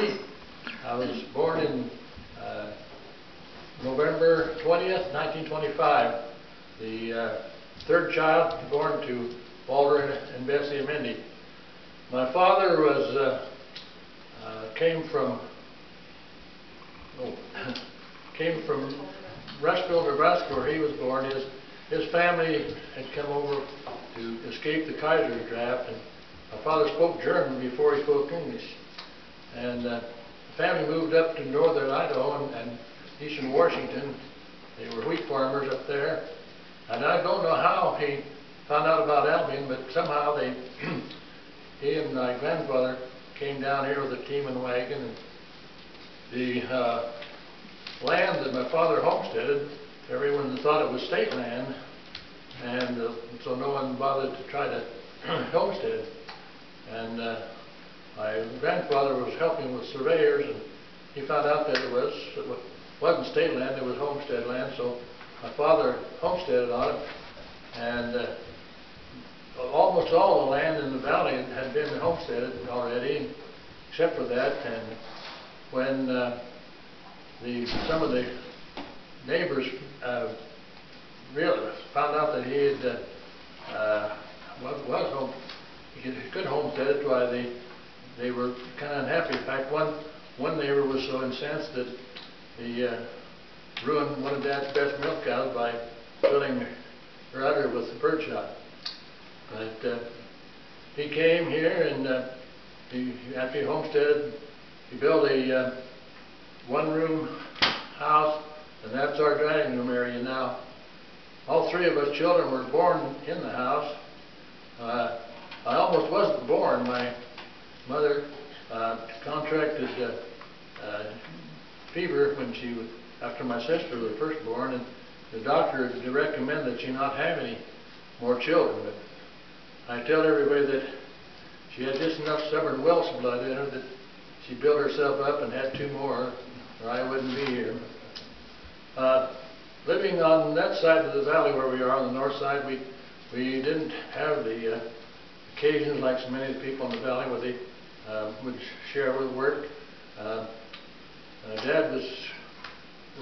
Amende. I was born in November 20th, 1925. The third child born to Walter and Bessie Amende. My father was came from Rushville, Nebraska, where he was born. His family had come over to escape the Kaiser draft, and my father spoke German before he spoke English. And the family moved up to northern Idaho and eastern Washington. They were wheat farmers up there. And I don't know how he found out about Albion, but somehow he and my grandfather came down here with a team and wagon. And the land that my father homesteaded, everyone thought it was state land, and so no one bothered to try to homestead. And my grandfather was helping with surveyors, and he found out that it wasn't state land, it was homestead land, so my father homesteaded on it, and almost all the land in the valley had been homesteaded already, except for that. And when some of the neighbors really found out that he had he could homestead it, why they were kind of unhappy. In fact, one neighbor was so incensed that he ruined one of Dad's best milk cows by filling her udder with the birdshot. But he came here, and after he homesteaded, he built a one-room house, and that's our dining room area now. All three of us children were born in the house. I almost wasn't born. My mother contracted fever after my sister was first born, and the doctor had recommended that she not have any more children. But I tell everybody that she had just enough stubborn Welsh blood in her that she built herself up and had two more, or I wouldn't be here. Living on that side of the valley where we are, on the north side, we didn't have the occasions like so many people in the valley where they would share with work. Dad was,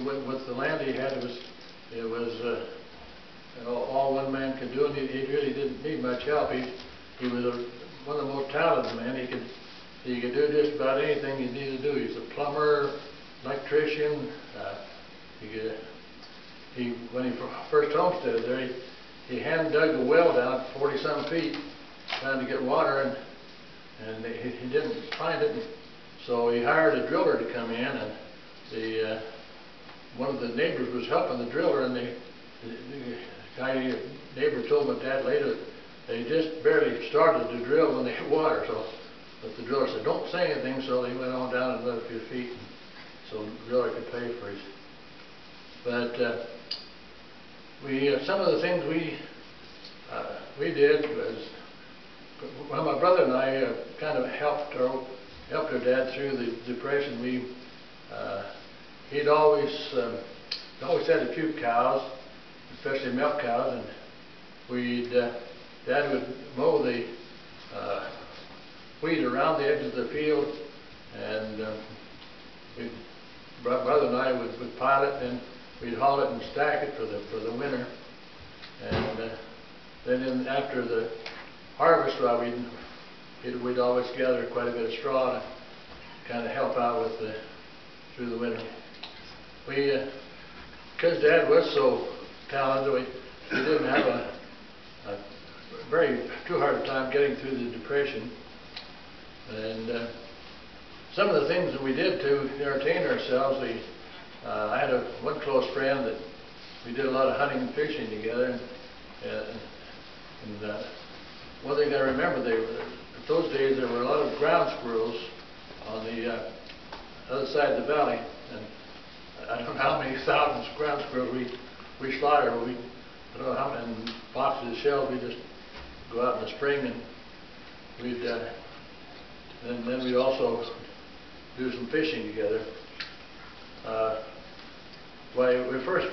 with the land he had, it was all one man could do, and he really didn't need much help. He was one of the most talented men. He could do just about anything you needed to do. He was a plumber, electrician. When he first homesteaded there, he hand dug a well down 40-some feet trying to get water, and he didn't find it. And so he hired a driller to come in, and one of the neighbors was helping the driller, and the neighbor told my dad later that they just barely started to drill when they hit water. But the driller said, "Don't say anything," so he went on down another few feet, so the driller could pay for his. But some of the things we did was, well, my brother and I kind of helped our dad through the Depression. He'd always had a few cows, especially milk cows, and Dad would mow the wheat around the edge of the field, and brother and I would pile it, and we'd haul it and stack it for the winter. And then after the harvest, we'd always gather quite a bit of straw to kind of help out through the winter. Because Dad was so talented, we didn't have a too hard a time getting through the Depression. And some of the things that we did to entertain ourselves, I had one close friend that we did a lot of hunting and fishing together. And one thing I remember, at those days there were a lot of ground squirrels on the other side of the valley, and I don't know how many thousands of ground squirrels we slaughtered. I don't know how many boxes of shells we just go out in the spring, and then we'd also do some fishing together. My first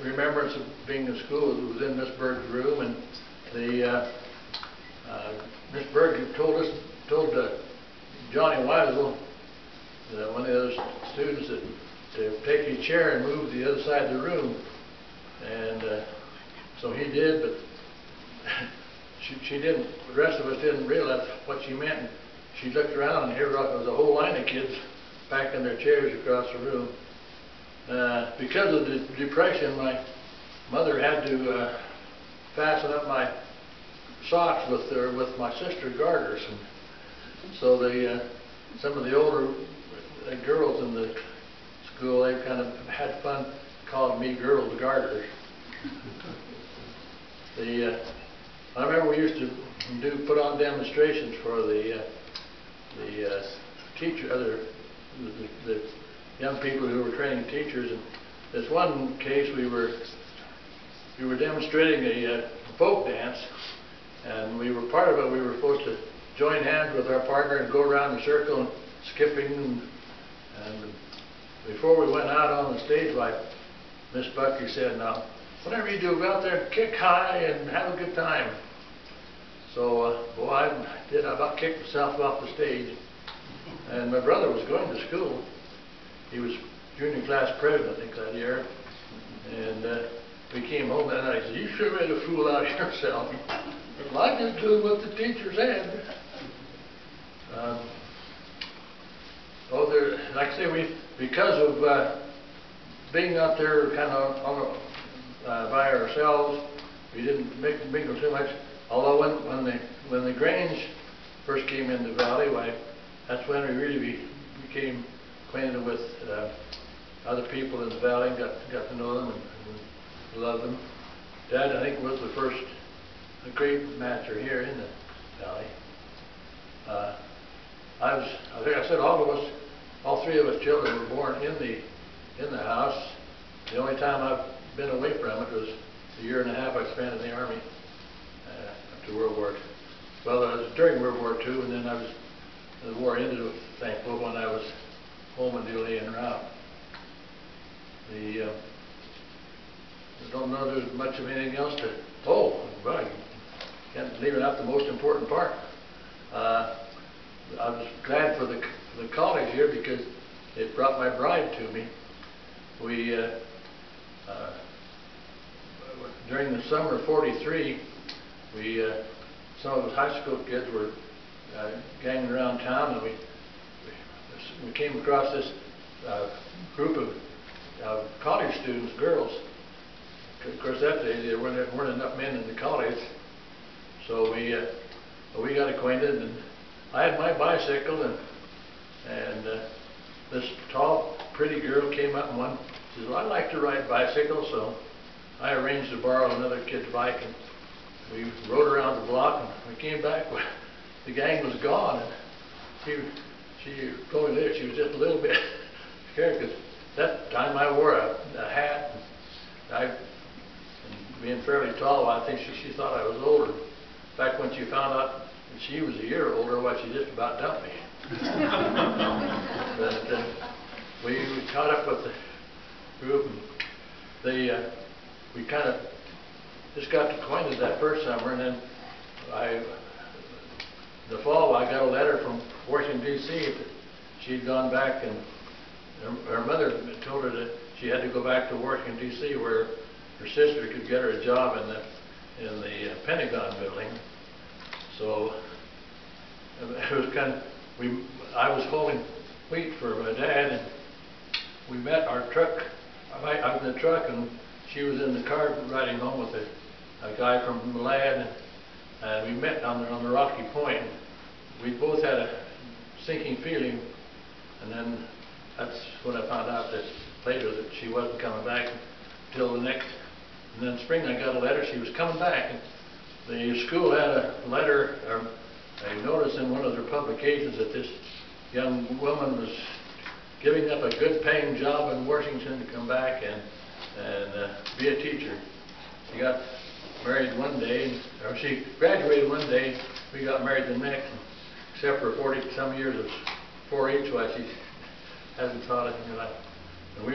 remembrance of being in school was in Miss Berg's room, and Miss Berg told Johnny Weisel, one of the other students, that to take his chair and move to the other side of the room. And so he did, but she didn't, the rest of us didn't realize what she meant. And she looked around and here was a whole line of kids packing their chairs across the room. Because of the depression, my mother had to fasten up my socks with my sister garters. And so some of the older girls in the school, they kind of had fun calling me Girls Garters. I remember we used to put on demonstrations for the the young people who were training teachers. And this one case, we were demonstrating a folk dance, and part of it. We were supposed to join hands with our partner and go around the circle and skipping. And before we went out on the stage, Miss Bucky said, "Now, whatever you do, go out there and kick high and have a good time." So, boy, I did. I about kicked myself off the stage. And my brother was going to school. He was junior class president, I think, that year. And we came home that night. I said, "You sure made a fool out of yourself." "Well, I just doing what the teacher said." Like I say, because of being out there kind of by ourselves, we didn't mingle too much. Although when the Grange first came in the valley, that's when we really became acquainted with other people in the valley, and got to know them and loved them. Dad, I think, was the first grape master here in the valley. I think I said all three of us children were born in the house. The only time I've been away from it was the year and a half I spent in the Army after World War. Well, it was during World War II, and then the war ended, thankfully, when I was home and duly en route. I don't know there's much of anything else to. Oh, right. Can't leave out the most important part. I was glad for the college here because it brought my bride to me. During the summer of '43, some of us high school kids were ganging around town, and we came across this group of college students, girls. Of course, that day there weren't enough men in the college, so we got acquainted, and I had my bicycle, and this tall, pretty girl came up and says, "Well, I like to ride bicycles," so I arranged to borrow another kid's bike, and we rode around the block, and we came back. The gang was gone, and she told me later she was just a little bit scared because that time I wore a hat, and being fairly tall, I think she thought I was older. In fact, when she found out that she was a year older, she just about dumped me. But we caught up with the group, and we kind of just got acquainted that first summer, and then the fall I got a letter from Washington, D.C. that she'd gone back, and her mother told her that she had to go back to Washington, D.C., where her sister could get her a job in the Pentagon building. So it was kind of, I was hauling wheat for my dad, and we met our truck. I was in the truck, and she was in the car riding home with a guy from Malad, and we met on the rocky point. We both had a sinking feeling, and then that's when I found out that later that she wasn't coming back until the next. And then spring I got a letter she was coming back, and the school had a letter, or a notice in one of their publications that this young woman was giving up a good paying job in Washington to come back and be a teacher. She got married one day, or she graduated one day, we got married the next, except for 40-some years of 4-H, why she hasn't taught it in her life. And we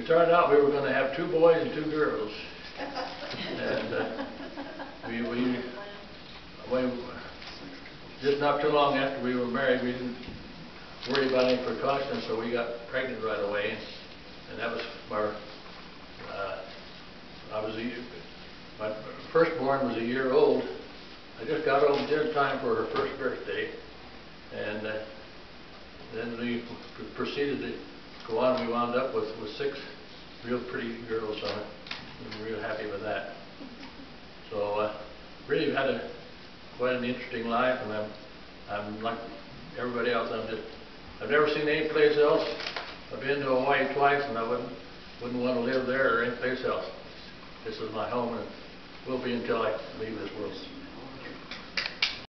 started out, we were going to have 2 boys and 2 girls. And just not too long after we were married, we didn't worry about any precautions, so we got pregnant right away. And that was our, my firstborn was a year old. I just got home just in time for her first birthday. And then we proceeded to go on. We wound up with 6 real pretty girls on it. We were real happy with that. So really had quite an interesting life, and I'm like everybody else. I've never seen any place else. I've been to Hawaii twice, and I wouldn't want to live there or any place else. This is my home, and will be until I leave this world.